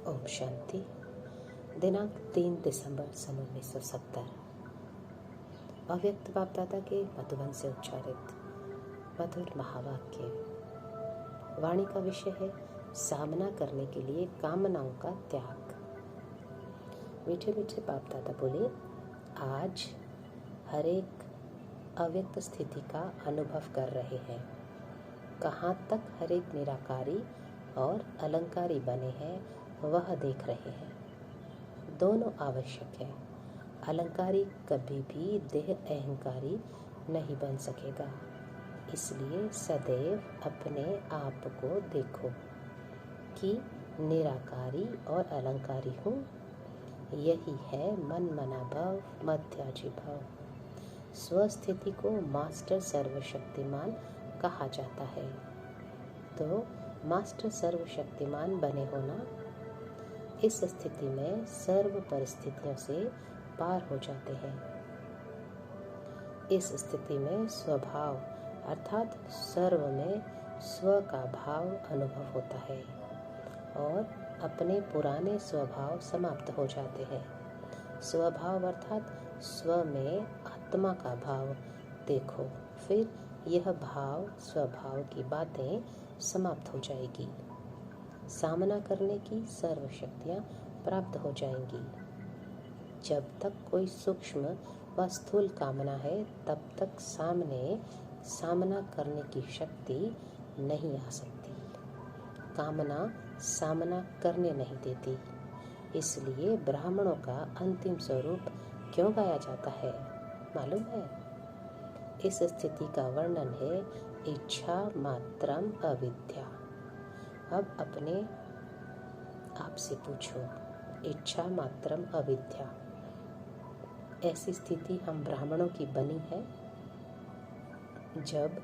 ओम शांति। दिनांक 3 दिसंबर सन 1970। अव्यक्त बाप दादा के मधुबन से उच्चारित मधुर महावाक्य। वाणी का विषय है सामना करने के लिए कामनाओं का त्याग। मीठे मीठे बाप दादा बोले, आज हर एक अव्यक्त स्थिति का अनुभव कर रहे हैं। कहाँ तक हर एक निराकारी और अलंकारी बने हैं वह देख रहे हैं। दोनों आवश्यक है। अलंकारी कभी भी देह अहंकारी नहीं बन सकेगा। इसलिए सदैव अपने आप को देखो कि निराकारी और अलंकारी हूँ। यही है मन मना भाव मध्याजी भाव। स्वस्थिति को मास्टर सर्वशक्तिमान कहा जाता है। तो मास्टर सर्वशक्तिमान बने होना, इस स्थिति में सर्व परिस्थितियों से पार हो जाते हैं। इस स्थिति में स्वभाव अर्थात सर्व में स्व का भाव अनुभव होता है और अपने पुराने स्वभाव समाप्त हो जाते हैं। स्वभाव अर्थात स्व में आत्मा का भाव देखो, फिर यह भाव स्वभाव की बातें समाप्त हो जाएगी। सामना करने की सर्व शक्तियाँ प्राप्त हो जाएंगी। जब तक कोई सूक्ष्म व स्थूल कामना है तब तक सामना करने की शक्ति नहीं आ सकती। कामना सामना करने नहीं देती। इसलिए ब्राह्मणों का अंतिम स्वरूप क्यों गाया जाता है मालूम है? इस स्थिति का वर्णन है इच्छा मात्रम अविद्या। अब अपने आप से पूछो, इच्छा मात्रम अविद्या, ऐसी स्थिति हम ब्राह्मणों की बनी है? जब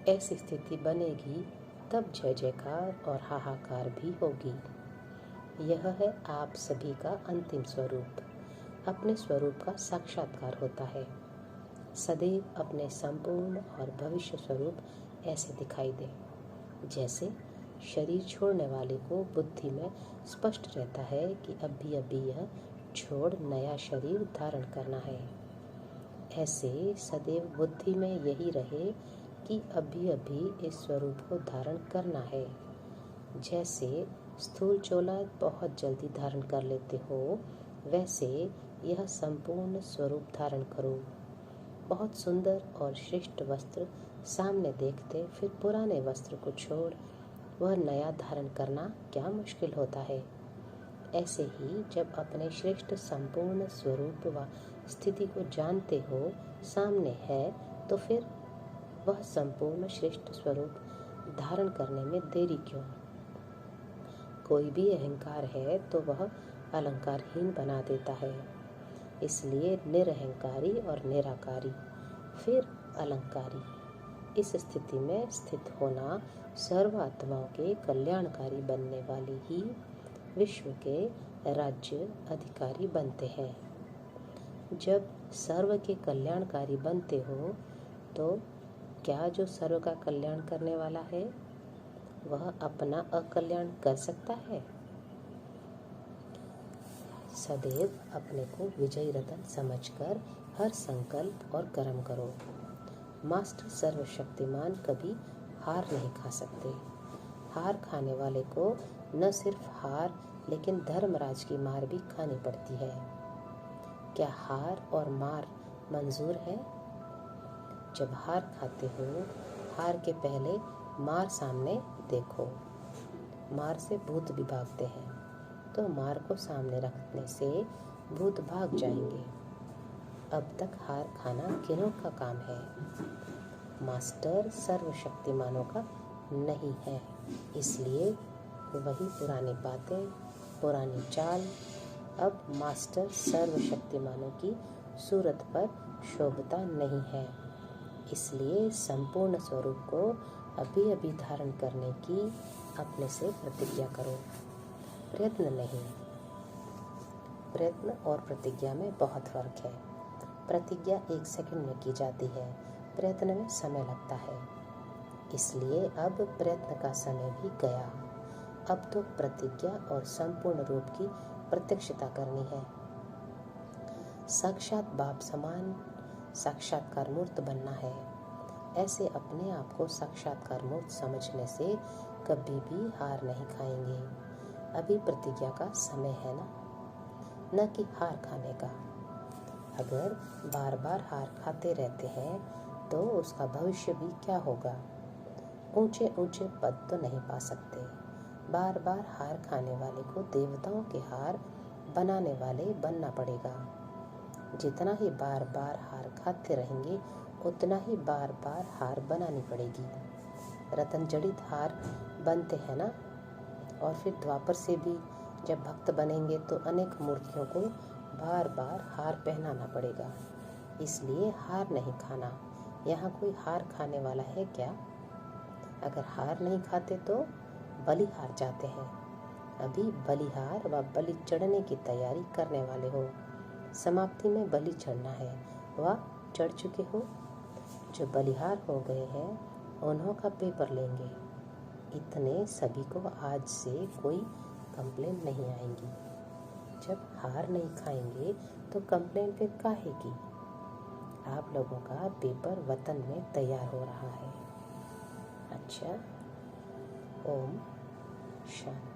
ऐसी स्थिति बनेगी तब जय जयकार और हाहाकार भी होगी। यह है आप सभी का अंतिम स्वरूप। अपने स्वरूप का साक्षात्कार होता है। सदैव अपने संपूर्ण और भविष्य स्वरूप ऐसे दिखाई दे जैसे शरीर छोड़ने वाले को बुद्धि में स्पष्ट रहता है कि अभी अभी यह छोड़ नया शरीर धारण करना है। ऐसे सदैव बुद्धि में यही रहे कि अभी अभी इस स्वरूप को धारण करना है। जैसे स्थूल चोला बहुत जल्दी धारण कर लेते हो, वैसे यह संपूर्ण स्वरूप धारण करो। बहुत सुंदर और श्रेष्ठ वस्त्र सामने देखते फिर पुराने वस्त्र को छोड़ वह नया धारण करना क्या मुश्किल होता है। ऐसे ही जब अपने श्रेष्ठ संपूर्ण स्वरूप व स्थिति को जानते हो सामने है, तो फिर वह संपूर्ण श्रेष्ठ स्वरूप धारण करने में देरी क्यों? कोई भी अहंकार है तो वह अलंकारहीन बना देता है। इसलिए निरअहंकारी और निराकारी फिर अलंकारी, इस स्थिति में स्थित होना सर्व आत्माओं के कल्याणकारी बनने वाली ही विश्व के राज्य अधिकारी बनते हैं। जब सर्व के कल्याणकारी बनते हो तो क्या जो सर्व का कल्याण करने वाला है वह अपना अकल्याण कर सकता है? सदैव अपने को विजयी रतन समझकर हर संकल्प और कर्म करो। मास्टर सर्वशक्तिमान कभी हार नहीं खा सकते। हार खाने वाले को न सिर्फ हार लेकिन धर्मराज की मार भी खानी पड़ती है। क्या हार और मार मंजूर है? जब हार खाते हो, हार के पहले मार सामने देखो। मार से भूत भी भागते हैं, तो मार को सामने रखने से भूत भाग जाएंगे। अब तक हार खाना किन्हों का काम है? मास्टर सर्वशक्तिमानों का नहीं है। इसलिए वही पुरानी बातें, पुरानी चाल अब मास्टर सर्वशक्तिमानों की सूरत पर शोभता नहीं है। इसलिए संपूर्ण स्वरूप को अभी अभी धारण करने की अपने से प्रतिज्ञा करो। प्रयत्न नहीं। प्रयत्न और प्रतिज्ञा में बहुत फर्क है। प्रतिज्ञा 1 सेकंड में की जाती है, प्रयत्न में समय लगता है। इसलिए अब प्रयत्न का समय भी गया। अब तो प्रतिज्ञा और संपूर्ण रूप की प्रत्यक्षता करनी है। साक्षात बाप समान साक्षात्कार मूर्त बनना है। ऐसे अपने आप को साक्षात्कार मूर्त समझने से कभी भी हार नहीं खाएंगे। अभी प्रतिज्ञा का समय है न कि हार खाने का। अगर बार बार हार खाते रहते हैं तो उसका भविष्य भी क्या होगा। ऊंचे ऊंचे पद तो नहीं पा सकते। बार बार हार खाने वाले को देवताओं के हार बनाने वाले बनना पड़ेगा। जितना ही बार बार हार खाते रहेंगे उतना ही बार बार हार बनानी पड़ेगी। रतन जड़ित हार बनते हैं ना। और फिर द्वापर से भी जब भक्त बनेंगे तो अनेक मूर्तियों को बार बार हार पहनाना पड़ेगा। इसलिए हार नहीं खाना। यहाँ कोई हार खाने वाला है क्या? अगर हार नहीं खाते तो बलि हार जाते हैं। अभी बलिहार व बलि चढ़ने की तैयारी करने वाले हो। समाप्ति में बलि चढ़ना है व चढ़ चुके हो। जो बलिहार हो गए हैं उन्हों का पेपर लेंगे। इतने सभी को आज से कोई कंप्लेन नहीं आएंगी। जब हार नहीं खाएंगे तो कंप्लेन फिर काहे की। आप लोगों का पेपर वतन में तैयार हो रहा है। अच्छा, ओम शांति।